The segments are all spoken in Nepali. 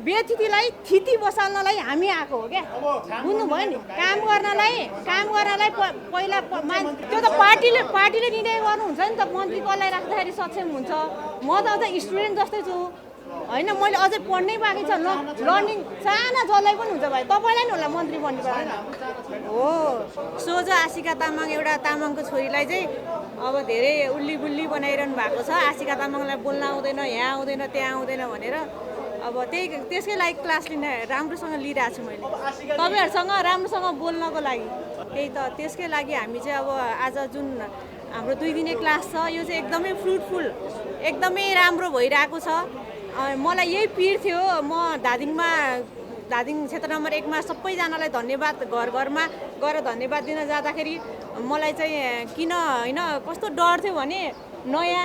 व्यतिथिलाई थिति बसाल्नलाई हामी आएको हो क्या बुझ्नुभयो नि काम गर्नलाई पहिला त्यो त पार्टीले निर्णय गर्नुहुन्छ नि त मन्त्री कसलाई राख्दाखेरि सक्षम हुन्छ म त अझ स्टुडेन्ट जस्तै छु होइन मैले अझै पढ्नै बाँकी छ लर्निङ साना जसलाई पनि हुन्छ भाइ तपाईँलाई नि होला मन्त्री बन्नु पर्दैन हो सोझो आशिका तामाङ एउटा तामाङको छोरीलाई चाहिँ अब धेरै उल्ली बुल्ली बनाइरहनु भएको छ आशिका तामाङलाई बोल्न आउँदैन यहाँ आउँदैन त्यहाँ आउँदैन भनेर अब त्यसकै लागि क्लास लिन राम्रोसँग लिइरहेको छु मैले तपाईँहरूसँग राम्रोसँग बोल्नको लागि त्यही त त्यसकै लागि हामी चाहिँ अब आज जुन हाम्रो 2 दिने क्लास छ यो चाहिँ एकदमै फ्रुटफुल एकदमै राम्रो भइरहेको छ मलाई यही पिर थियो म धादिङ क्षेत्र नम्बर 1 मा सबैजनालाई धन्यवाद घरमा गएर धन्यवाद दिन जाँदाखेरि मलाई चाहिँ किन होइन कस्तो डर थियो भने नयाँ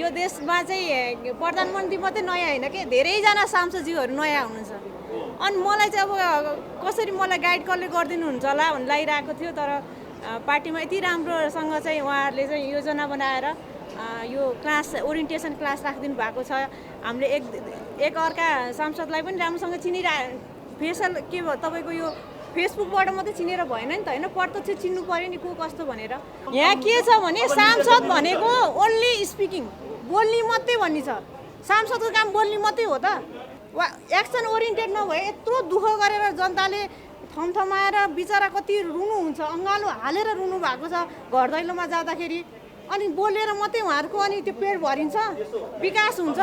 यो देशमा चाहिँ प्रधानमन्त्री मात्रै नयाँ होइन कि धेरैजना सांसदज्यूहरू नयाँ हुनुहुन्छ अनि मलाई चाहिँ अब कसरी मलाई गाइड कसले गरिदिनुहुन्छ होला भन्ने लागिरहेको थियो तर पार्टीमा यति राम्रोसँग चाहिँ उहाँहरूले चाहिँ योजना बनाएर यो क्लास ओरिएन्टेसन क्लास राखिदिनु भएको छ हामीले एक अर्का सांसदलाई पनि राम्रोसँग फेसल के भयो तपाईँको यो फेसबुकबाट मात्रै चिनेर भएन नि त होइन प्रत्यक्ष चिन्नु पर्यो नि को कस्तो भनेर यहाँ के छ भने सांसद भनेको ओन्ली स्पिकिङ बोल्ने मात्रै भन्ने छ सांसदको काम बोल्ने मात्रै हो त वा एक्सन ओरिएन्टेड नभए यत्रो दुःख गरेर जनताले थमथमाएर बिचरा कति रुनुहुन्छ अँगालो हालेर रुनु भएको छ घर दैलोमा जाँदाखेरि अनि बोलेर मात्रै उहाँहरूको अनि त्यो पेट भरिन्छ विकास हुन्छ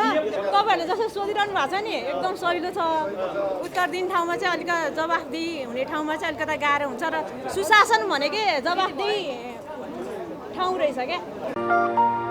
तपाईँहरूले जस्तो सोधिरहनु भएको छ नि एकदम सजिलो छ उत्तर दिने ठाउँमा चाहिँ अलिक जवाफदेही हुने ठाउँमा चाहिँ अलिकता गाह्रो हुन्छ र सुशासन भनेकै जवाफदेही ठाउँ रहेछ क्या